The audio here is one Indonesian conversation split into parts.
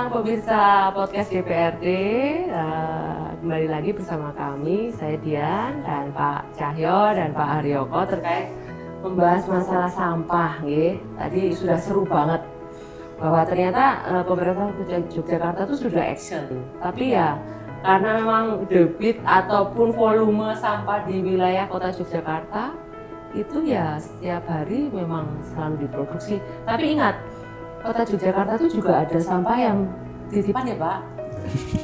siang pemirsa podcast DPRD. Kembali lagi bersama kami, saya Dian dan Pak Cahyo dan Pak Haryoko terkait membahas masalah sampah. Tadi sudah seru banget bahwa ternyata pemerintah Yogyakarta itu sudah action. Tapi ya karena memang debit ataupun volume sampah di wilayah kota Yogyakarta itu ya setiap hari memang selalu diproduksi. Tapi ingat, kota Yogyakarta itu juga ada sampah yang titipan ya Pak,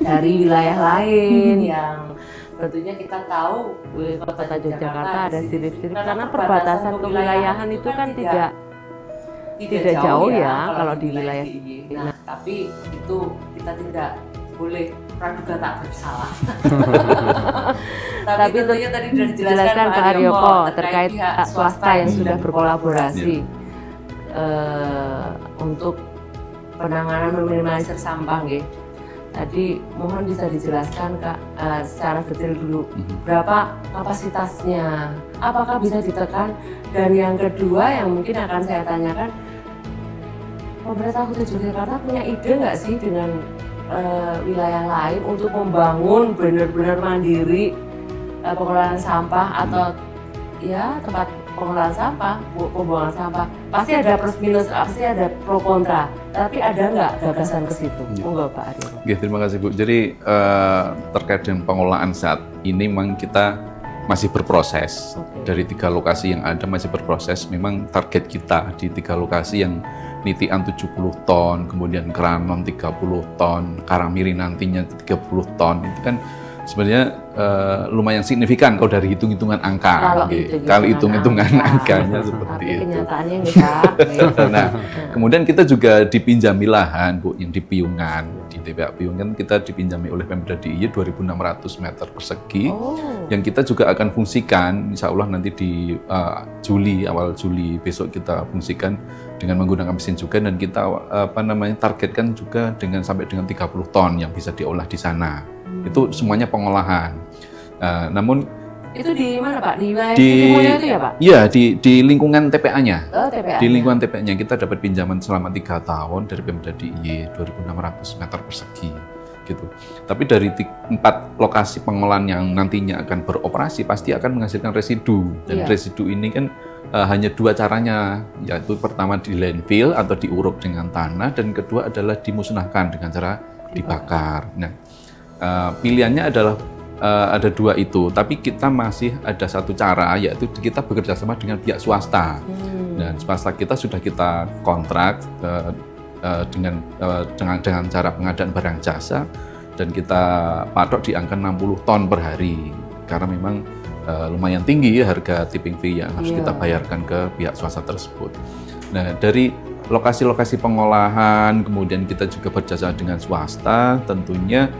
dari wilayah lain yang tentunya kita tahu kota Yogyakarta ada sirip-sirip karena perbatasan kewilayahan itu kan tidak jauh ya kalau di wilayah. Nah, tapi itu kita tidak boleh praduga tak bersalah. Tapi tentunya tadi sudah dijelaskan Pak Haryoko terkait swasta yang sudah berkolaborasi untuk penanganan meminimalisir sampah, Tadi mohon bisa dijelaskan Kak secara detail dulu berapa kapasitasnya, apakah bisa ditekan, dan yang kedua yang mungkin akan saya tanyakan, pemerintah Kota Yogyakarta punya ide nggak sih dengan wilayah lain untuk membangun benar-benar mandiri pengelolaan sampah atau ya tempat pengelolaan sampah, pembuangan sampah. Pasti ada plus minus, pasti ada pro kontra. Tapi ada nggak gagasan ke situ? Monggo Pak Aryo. Oke, terima kasih Bu. Jadi terkait dengan pengelolaan saat ini memang kita masih berproses. Dari 3 lokasi yang ada masih berproses. Memang target kita di 3 lokasi yang Nitian 70 ton, kemudian Kranon 30 ton, Karangmiri nantinya 30 ton. Itu kan sebenarnya lumayan signifikan kalau dari hitung-hitungan angka. Kalau hitung-hitungan angkanya seperti itu. Kenyataannya enggak. Nah, kemudian kita juga dipinjami lahan, Bu, yang di Piungan. Di TPA Piungan kita dipinjami oleh Pemda DIY 2.600 meter persegi. Yang kita juga akan fungsikan, insya Allah nanti di awal Juli besok kita fungsikan dengan menggunakan mesin juga, dan kita targetkan juga sampai dengan 30 ton yang bisa diolah di sana. Itu semuanya pengolahan. Namun itu di mana Pak? Di wilayah Sitimulia itu ya Pak? Iya, di lingkungan TPA-nya. TPA-nya. Di lingkungan TPA-nya kita dapat pinjaman selama 3 tahun dari Pemda DIY 2.600 meter persegi gitu. Tapi dari 4 lokasi pengolahan yang nantinya akan beroperasi pasti akan menghasilkan residu, dan residu ini kan hanya 2 caranya, yaitu pertama di landfill atau diuruk dengan tanah, dan kedua adalah dimusnahkan dengan cara dibakar. Nah, pilihannya adalah ada 2 itu, tapi kita masih ada satu cara, yaitu kita bekerja sama dengan pihak swasta. Dan swasta kita sudah kita kontrak dengan cara pengadaan barang jasa, dan kita patok di angka 60 ton per hari, karena memang lumayan tinggi harga tipping fee yang harus kita bayarkan ke pihak swasta tersebut. Nah, dari lokasi-lokasi pengolahan, kemudian kita juga berjasa dengan swasta, tentunya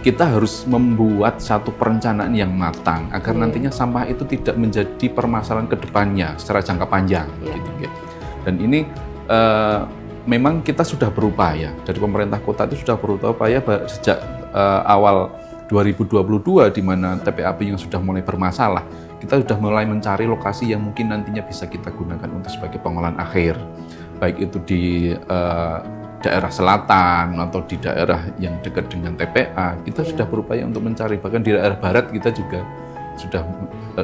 kita harus membuat satu perencanaan yang matang agar nantinya sampah itu tidak menjadi permasalahan ke depannya secara jangka panjang. Gitu. Dan ini memang kita sudah berupaya, dari pemerintah kota itu sudah berupaya sejak awal 2022, di mana TPA Piungan sudah mulai bermasalah. Kita sudah mulai mencari lokasi yang mungkin nantinya bisa kita gunakan untuk sebagai pengolahan akhir, baik itu di daerah selatan atau di daerah yang dekat dengan TPA. Kita sudah berupaya untuk mencari, bahkan di daerah barat kita juga sudah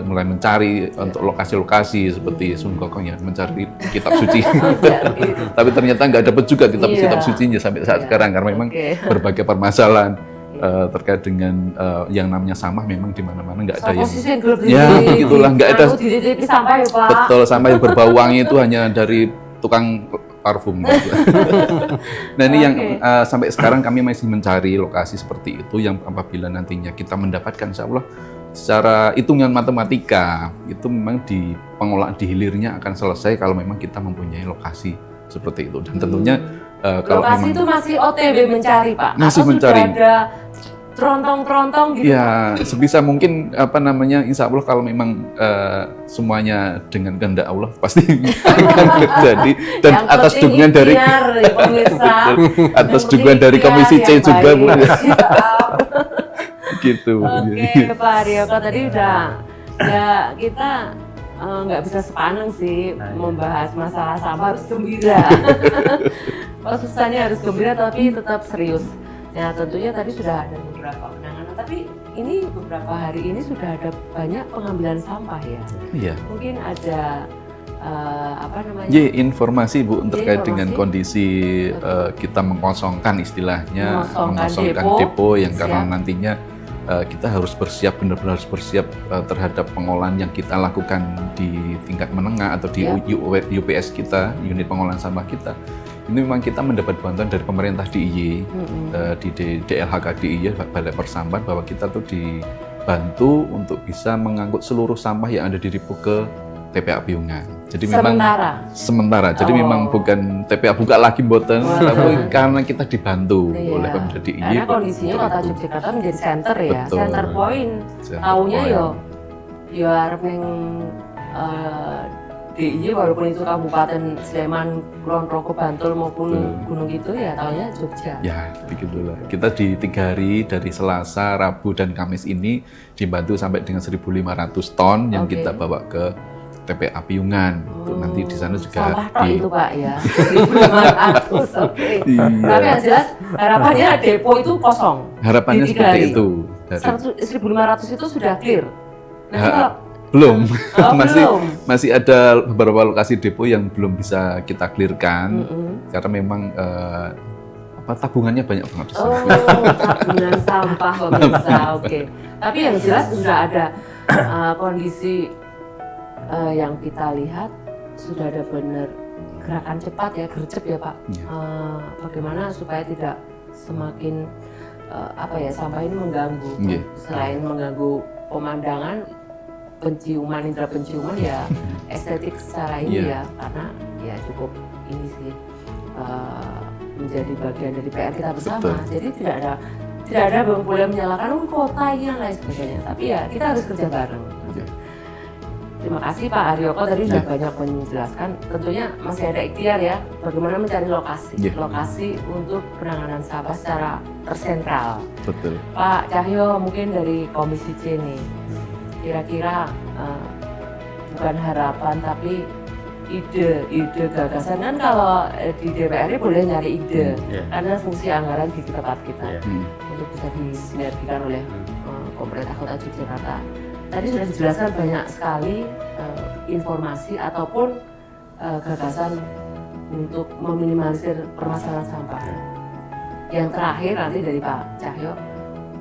mulai mencari untuk lokasi-lokasi seperti Sun Gokong ya, mencari kitab suci. Tapi ternyata nggak dapat juga kitab sucinya sampai saat sekarang, karena memang berbagai permasalahan terkait dengan yang namanya sampah. Memang di mana-mana nggak ada yang begitulah, nggak ada sampah ya Pak. Betul, sampah yang berbau wangi itu hanya dari tukang parfum. Nah, ini yang sampai sekarang kami masih mencari lokasi seperti itu, yang apabila nantinya kita mendapatkan, insya Allah secara hitungan matematika itu memang di pengolahan di hilirnya akan selesai kalau memang kita mempunyai lokasi seperti itu. Dan tentunya kalau lokasi memang itu masih OTW mencari Pak? Masih atau mencari. Sudah ada terontong-terontong gitu? Ya, sebisa mungkin insya Allah kalau memang semuanya dengan kehendak Allah pasti akan terjadi, dan yang atas dukungan dari atas dukungan dari Komisi C juga Bu. Gitu. Oke, Pak Haryoko, tadi udah ya kita nggak bisa sepaneng sih membahas masalah sampah, harus gembira. Pesannya harus gembira tapi tetap serius. Nah tentunya tadi sudah ada beberapa penanganan, tapi ini beberapa hari ini sudah ada banyak pengambilan sampah ya. Iya. Mungkin ada apa namanya? Informasi Bu terkait dengan kondisi kita mengkosongkan istilahnya, mengosongkan depo yang karena nantinya kita harus bersiap, benar-benar harus bersiap terhadap pengolahan yang kita lakukan di tingkat menengah atau di UPS kita, unit pengolahan sampah kita. Ini memang kita mendapat bantuan dari pemerintah DIY, di DLHK DIY, Balai Persampahan, bahwa kita tuh dibantu untuk bisa mengangkut seluruh sampah yang ada di depo ke TPA Piungan. Jadi memang sementara. Jadi memang bukan TPA buka lagi mboten, tapi karena kita dibantu oleh Pemda DIY. Karena kondisinya Kota Yogyakarta menjadi center ya, center point. Taunya yo arep ning DIY walaupun itu Kabupaten Sleman, Kulon Progo, Bantul maupun Gunung Kidul ya taunya Jogja. Ya, begitulah. Kita di 3 hari dari Selasa, Rabu dan Kamis ini dibantu sampai dengan 1.500 ton yang kita bawa ke TPA Piungan. Untuk nanti di sana juga sampah itu Pak ya. 1.500. Oke. Tapi yang jelas harapannya depo itu kosong. Harapannya seperti itu. 1.500 itu sudah clear. Belum. Masih ada beberapa lokasi depo yang belum bisa kita clearkan karena memang tabungannya banyak banget di sana. Tabungan sampah pemirsa. Oke. Tapi yang jelas sudah ada kondisi yang kita lihat sudah ada benar gerakan cepat ya, gercep ya Pak. Bagaimana supaya tidak semakin sampah ini mengganggu. Selain mengganggu pemandangan, penciuman, indera penciuman ya estetik secara ini ya, karena ya cukup ini sih menjadi bagian dari PR kita bersama. Jadi tidak ada yang boleh menyalahkan kota ini dan lain sebagainya, tapi ya kita harus kerja bareng. Terima kasih Pak Haryoko tadi sudah banyak menjelaskan. Tentunya masih ada ikhtiar ya, bagaimana mencari lokasi untuk penanganan sampah secara tersentral. Betul. Pak Cahyo mungkin dari Komisi C nih, kira-kira bukan harapan tapi ide gagasan kan kalau di DPR boleh nyari ide karena fungsi anggaran di tempat kita untuk bisa disinergikan oleh pemerintah Kota Yogyakarta. Tadi sudah dijelaskan banyak sekali informasi ataupun gagasan untuk meminimalisir permasalahan sampah. Yang terakhir nanti dari Pak Cahyo,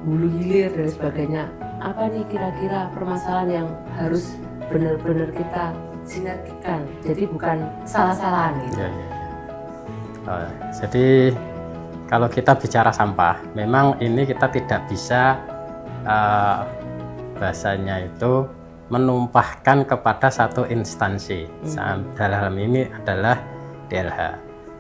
hulu hilir dan sebagainya. Apa nih kira-kira permasalahan yang harus benar-benar kita sinergikan, jadi bukan salah-salahan gitu. Jadi kalau kita bicara sampah, memang ini kita tidak bisa bahasanya itu menumpahkan kepada satu instansi. Dalam ini adalah DLH.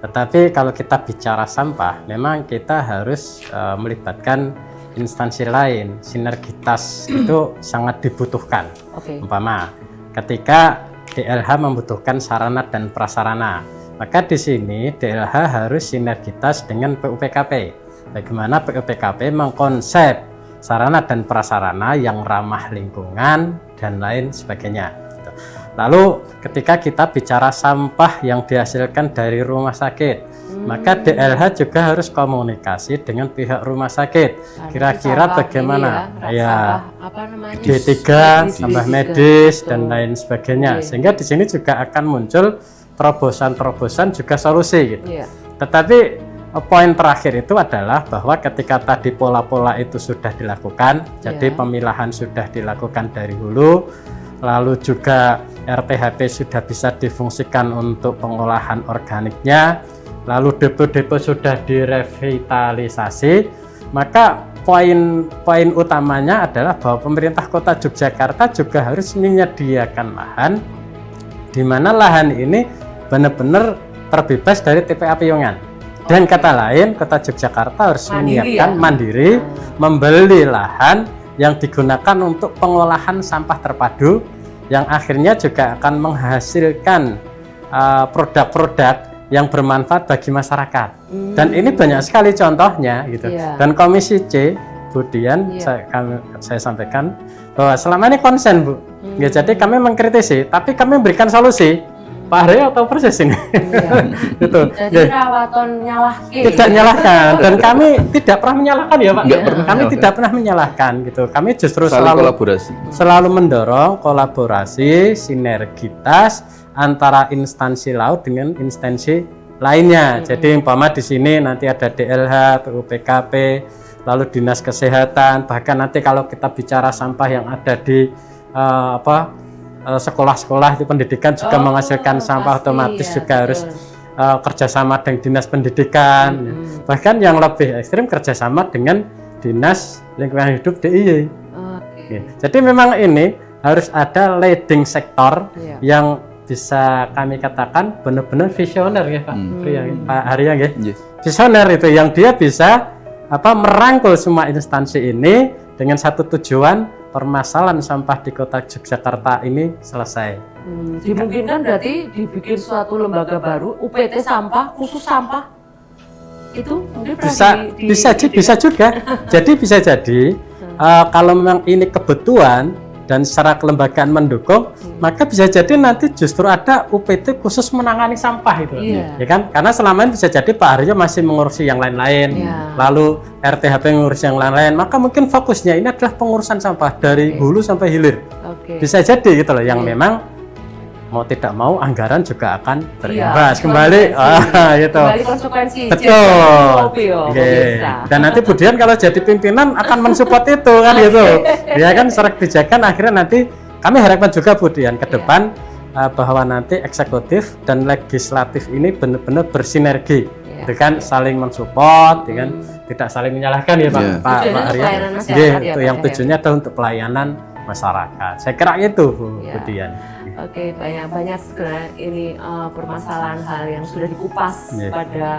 Tetapi kalau kita bicara sampah, memang kita harus melibatkan instansi lain. Sinergitas itu sangat dibutuhkan. Umpama ketika DLH membutuhkan sarana dan prasarana, maka di sini DLH harus sinergitas dengan PUPKP. Bagaimana PUPKP mengkonsep sarana dan prasarana yang ramah lingkungan dan lain sebagainya. Lalu ketika kita bicara sampah yang dihasilkan dari rumah sakit, maka DLH juga harus komunikasi dengan pihak rumah sakit. Kira-kira bagaimana? D3, sampah medis dan lain sebagainya. Sehingga di sini juga akan muncul terobosan-terobosan juga solusi gitu. Tetapi poin terakhir itu adalah bahwa ketika tadi pola-pola itu sudah dilakukan, jadi pemilahan sudah dilakukan dari hulu, lalu juga RTHP sudah bisa difungsikan untuk pengolahan organiknya, lalu depo-depo sudah direvitalisasi, maka poin utamanya adalah bahwa pemerintah Kota Yogyakarta juga harus menyediakan lahan, di mana lahan ini benar-benar terbebas dari TPA Piungan. Dan kata lain, Kota Yogyakarta harus menyiapkan mandiri, membeli lahan yang digunakan untuk pengolahan sampah terpadu, yang akhirnya juga akan menghasilkan produk-produk yang bermanfaat bagi masyarakat. Dan ini banyak sekali contohnya gitu. Dan Komisi C, kemudian saya sampaikan bahwa selama ini konsen Bu. Jadi kami mengkritisi, tapi kami memberikan solusi. Pak Haryo tahu persis ini. Iya. Gitu. Jadi rawaton nyalahke. Tidak menyalahkan dan kami tidak pernah menyalahkan ya Pak. Nggak pernah Kami menyalahkan. tidak pernah menyalahkan gitu. Kami justru Saling kolaborasi. selalu mendorong kolaborasi, sinergitas antara instansi laut dengan instansi lainnya. Jadi umpama di sini nanti ada DLH, PUPKP, lalu Dinas Kesehatan, bahkan nanti kalau kita bicara sampah yang ada di sekolah-sekolah itu pendidikan juga menghasilkan sampah, pasti, otomatis ya, juga harus betul. kerjasama dengan Dinas Pendidikan. Bahkan yang lebih ekstrim kerjasama dengan Dinas Lingkungan Hidup DIY. Oke. Jadi memang ini harus ada leading sektor Iya. yang bisa kami katakan benar-benar visioner ya Pak, Pak Haryo ya. Yes. Visioner itu yang dia bisa merangkul semua instansi ini dengan satu tujuan, permasalahan sampah di kota Yogyakarta ini selesai. Dimungkinkan berarti dibikin suatu lembaga baru UPT sampah khusus sampah itu mungkin Bisa juga. Jadi bisa jadi kalau memang ini kebutuhan dan secara kelembagaan mendukung, maka bisa jadi nanti justru ada UPT khusus menangani sampah itu, Iya. ya kan? Karena selama ini bisa jadi Pak Haryo masih mengurusi yang lain-lain, Iya. lalu RTHP mengurusi yang lain-lain, maka mungkin fokusnya ini adalah pengurusan sampah dari hulu sampai hilir. Oke. Bisa jadi gitu loh, yang memang mau tidak mau anggaran juga akan berimbas Iya, kembali, konsekuensi. gitu. Kembali konsekuensi. Betul. Oke. Dan nanti Budian kalau jadi pimpinan akan mensupport itu kan gitu. Ya kan secara kebijakan akhirnya nanti kami harapkan juga Budian ke depan bahwa nanti eksekutif dan legislatif ini benar-benar bersinergi. Iya. Dengan saling mensupport, dengan tidak saling menyalahkan ya Pak. Iya. Pak Tujuannya untuk Haryo. pelayanan masyarakat Iya, ya, itu Pak yang Haryo. tujuannya adalah untuk pelayanan masyarakat. Saya kira itu Bu Iya. Budian. Oke, banyak sebenarnya ini permasalahan hal yang sudah dikupas Iya. pada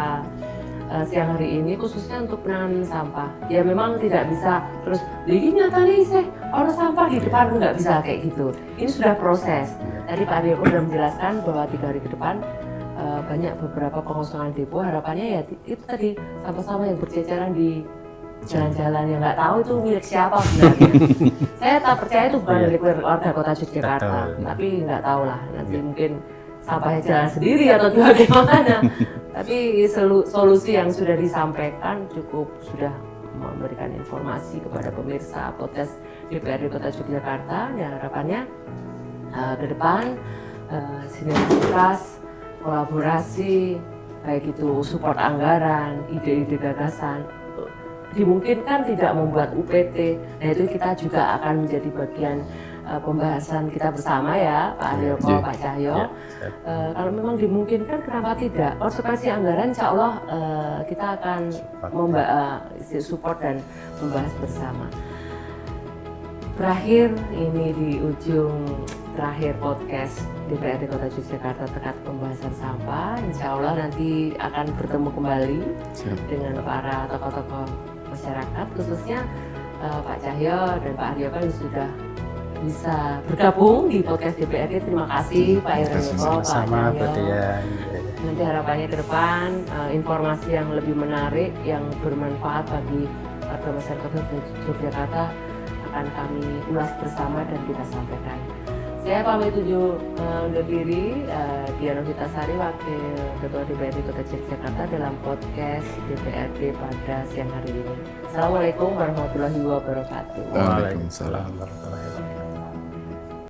siang hari ini khususnya untuk penanganan sampah. Ya memang tidak bisa terus ini nyata nih orang sampah di depan nggak bisa kayak gitu. Ini sudah proses. Tadi Pak Haryo sudah menjelaskan bahwa 3 hari ke depan banyak beberapa pengosongan depo. Harapannya ya itu tadi sampah-sampah yang berceceran di jalan-jalan yang nggak tahu itu milik siapa sebenarnya. Saya tak percaya itu bukan milik warga kota Yogyakarta, Betul. tapi nggak tahu lah nanti mungkin sampahnya jalan sendiri atau bagaimana. Tapi solusi yang sudah disampaikan cukup sudah memberikan informasi kepada pemirsa podcast DPRD Kota Yogyakarta. Ya harapannya ke depan sinergitas, kolaborasi, baik itu support anggaran, ide-ide gagasan dimungkinkan tidak membuat UPT. Nah itu kita juga akan menjadi bagian pembahasan kita bersama ya Pak Haryo, Pak Cahyo. Kalau memang dimungkinkan kenapa tidak? Konsekuensi anggaran insya Allah kita akan support dan membahas bersama. Berakhir ini di ujung terakhir podcast DPRD Kota Yogyakarta terkait pembahasan sampah. Insya Allah nanti akan bertemu kembali dengan para tokoh-tokoh masyarakat, khususnya Pak Cahyo dan Pak Haryo kan sudah bisa bergabung di podcast DPRD. Terima kasih Pak Haryo, Pak Sama Cahyo. Budian. Nanti harapannya ke depan informasi yang lebih menarik, yang bermanfaat bagi warga masyarakat Yogyakarta akan kami ulas bersama dan kita sampaikan. Saya pamit undur diri, Diana Vitasari, Wakil Ketua DPRD Kota Yogyakarta dalam podcast DPRD pada siang hari ini. Assalamualaikum warahmatullahi wabarakatuh. Waalaikumsalam. warahmatullahi wabarakatuh.